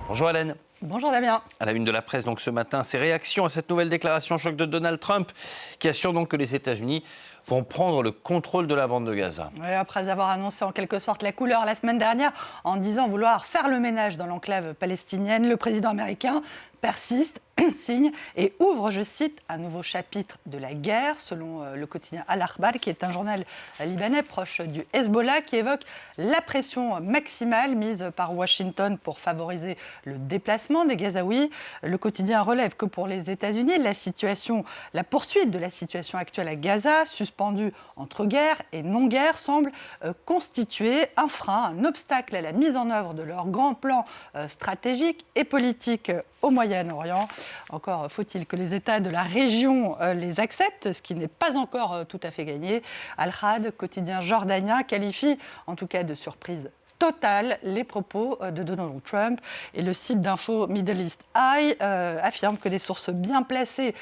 Bonjour Hélène. Bonjour Damien. À la une de la presse donc ce matin, ces réactions à cette nouvelle déclaration choc de Donald Trump qui assure donc que les États-Unis vont prendre le contrôle de la bande de Gaza. Oui, après avoir annoncé en quelque sorte la couleur la semaine dernière en disant vouloir faire le ménage dans l'enclave palestinienne, le président américain persiste, signe et ouvre, je cite, un nouveau chapitre de la guerre, selon le quotidien Al-Akhbar, qui est un journal libanais proche du Hezbollah, qui évoque la pression maximale mise par Washington pour favoriser le déplacement des Gazaouis. Le quotidien relève que pour les États-Unis, la poursuite de la situation actuelle à Gaza, suspendue entre guerre et non-guerre, semble constituer un frein, un obstacle à la mise en œuvre de leur grand plan stratégique et politique au Moyen-Orient. Encore faut-il que les États de la région les acceptent, ce qui n'est pas encore tout à fait gagné. Al-Had, quotidien jordanien, qualifie en tout cas de surprise totale les propos de Donald Trump. Et le site d'info Middle East Eye affirme que des sources bien placées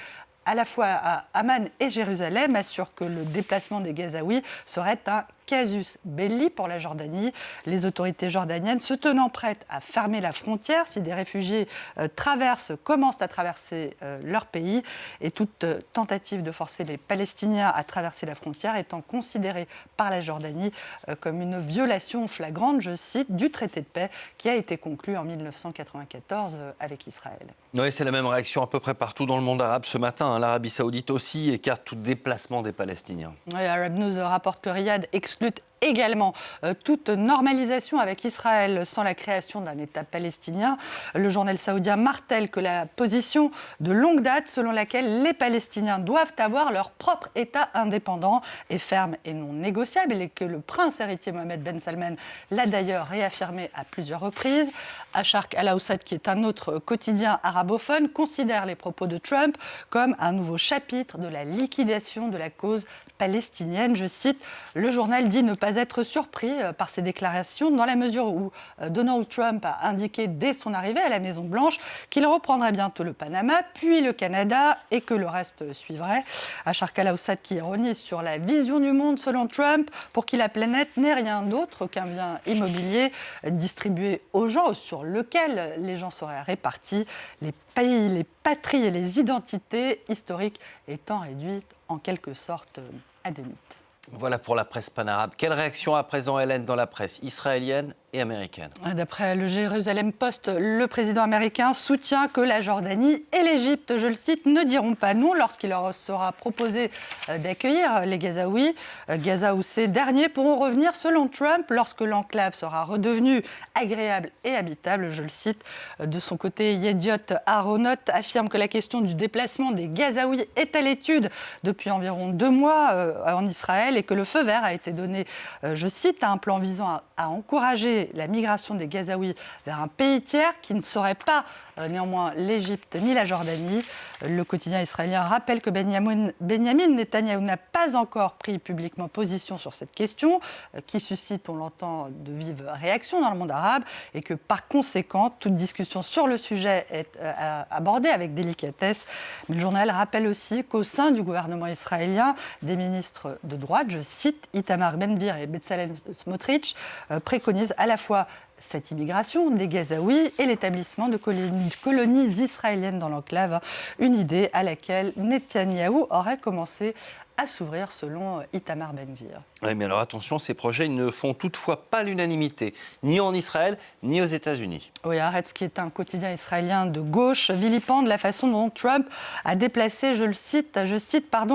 à la fois à Amman et Jérusalem assurent que le déplacement des Gazaouis serait un casus belli pour la Jordanie. Les autorités jordaniennes se tenant prêtes à fermer la frontière si des réfugiés commencent à traverser leur pays, et toute tentative de forcer les Palestiniens à traverser la frontière étant considérée par la Jordanie comme une violation flagrante, je cite, du traité de paix qui a été conclu en 1994 avec Israël. Oui, c'est la même réaction à peu près partout dans le monde arabe ce matin. L'Arabie Saoudite aussi écarte tout déplacement des Palestiniens. Oui, Arab News rapporte que Riyad exclut également toute normalisation avec Israël sans la création d'un État palestinien. Le journal saoudien martèle que la position de longue date selon laquelle les Palestiniens doivent avoir leur propre État indépendant est ferme et non négociable, et que le prince héritier Mohamed Ben Salman l'a d'ailleurs réaffirmé à plusieurs reprises. Asharq Al-Awsat, qui est un autre quotidien arabophone, considère les propos de Trump comme un nouveau chapitre de la liquidation de la cause palestinienne. Je cite, le journal dit ne pas être surpris par ces déclarations dans la mesure où Donald Trump a indiqué dès son arrivée à la Maison-Blanche qu'il reprendrait bientôt le Panama, puis le Canada, et que le reste suivrait. Asharq Al-Awsat qui ironise sur la vision du monde selon Trump, pour qui la planète n'est rien d'autre qu'un bien immobilier distribué aux gens, sur lequel les gens seraient répartis, les pays, les patries et les identités historiques étant réduites en quelque sorte à des mythes. Voilà pour la presse panarabe. Quelle réaction à présent, Hélène, dans la presse israélienne et américaine? D'après le Jérusalem Post, le président américain soutient que la Jordanie et l'Égypte, je le cite, ne diront pas non lorsqu'il leur sera proposé d'accueillir les Gazaouis. Gaza où ces derniers pourront revenir, selon Trump, lorsque l'enclave sera redevenue agréable et habitable, je le cite. De son côté, Yediot Aharonot affirme que la question du déplacement des Gazaouis est à l'étude depuis environ 2 mois en Israël, et que le feu vert a été donné, je cite, à un plan visant à encourager la migration des Gazaouis vers un pays tiers qui ne serait pas néanmoins l'Égypte ni la Jordanie. Le quotidien israélien rappelle que Benyamin Netanyahou n'a pas encore pris publiquement position sur cette question, qui suscite, on l'entend, de vives réactions dans le monde arabe, et que par conséquent, toute discussion sur le sujet est abordée avec délicatesse. Mais le journal rappelle aussi qu'au sein du gouvernement israélien, des ministres de droite, je cite, Itamar Ben-Gvir et Bezalel Smotrich, préconisent à la fois cette immigration des Gazaouis et l'établissement de colonies israéliennes dans l'enclave, une idée à laquelle Netanyahou aurait commencé à s'ouvrir, selon Itamar Ben-Gvir. Oui, mais alors attention, ces projets ne font toutefois pas l'unanimité, ni en Israël, ni aux États-Unis. Oui, Haaretz, qui est un quotidien israélien de gauche, vilipende la façon dont Trump a déplacé, je cite,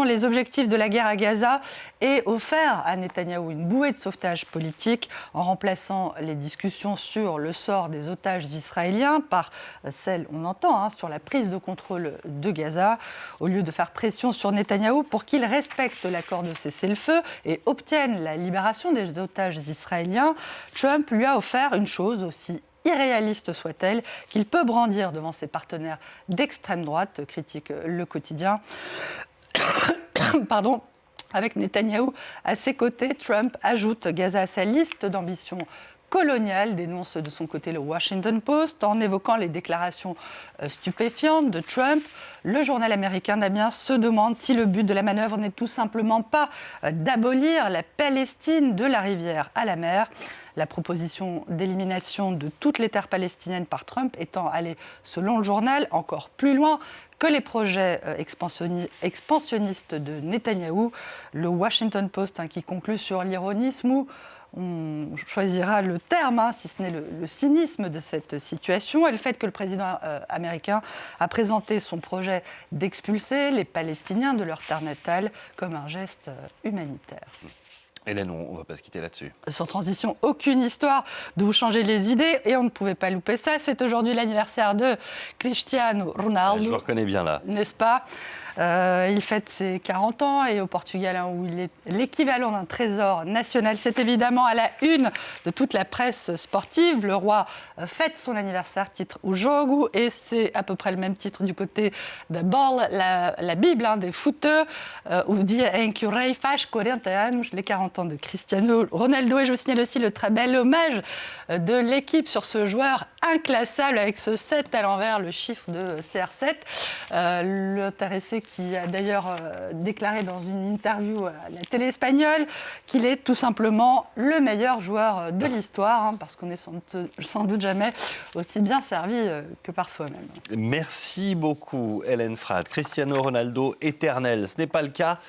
les objectifs de la guerre à Gaza et offert à Netanyahou une bouée de sauvetage politique en remplaçant les discussions sur le sort des otages israéliens par celles, on entend, sur la prise de contrôle de Gaza. Au lieu de faire pression sur Netanyahou pour qu'il respecte l'accord de cessez-le-feu et obtienne la libération des otages israéliens, Trump lui a offert une chose aussi irréaliste soit-elle, qu'il peut brandir devant ses partenaires d'extrême droite, critique le quotidien. Avec Netanyahou à ses côtés, Trump ajoute Gaza à sa liste d'ambitions coloniale, dénonce de son côté le Washington Post, en évoquant les déclarations stupéfiantes de Trump. Le journal américain Damien se demande si le but de la manœuvre n'est tout simplement pas d'abolir la Palestine de la rivière à la mer. La proposition d'élimination de toutes les terres palestiniennes par Trump étant allée, selon le journal, encore plus loin que les projets expansionnistes de Netanyahou. Le Washington Post qui conclut sur l'ironisme ou on choisira le terme, si ce n'est le cynisme de cette situation, et le fait que le président américain a présenté son projet d'expulser les Palestiniens de leur terre natale comme un geste humanitaire. Hélène, on ne va pas se quitter là-dessus. Sans transition, aucune histoire de vous changer les idées, et on ne pouvait pas louper ça. C'est aujourd'hui l'anniversaire de Cristiano Ronaldo. Je le reconnais bien là. N'est-ce pas ? Il fête ses 40 ans et au Portugal, où il est l'équivalent d'un trésor national. C'est évidemment à la une de toute la presse sportive. Le roi fête son anniversaire, titre o jogo, et c'est à peu près le même titre du côté de Ball, la Bible des footeux, où dit em que o rei faz 40 anos, les 40 ans de Cristiano Ronaldo. Et je vous signale aussi le très bel hommage de l'équipe sur ce joueur inclassable avec ce 7 à l'envers, le chiffre de CR7. L'intéressé qui a d'ailleurs déclaré dans une interview à la télé espagnole qu'il est tout simplement le meilleur joueur de l'histoire, parce qu'on n'est sans doute jamais aussi bien servi que par soi-même. Merci beaucoup Hélène Frade. Cristiano Ronaldo éternel, ce n'est pas le cas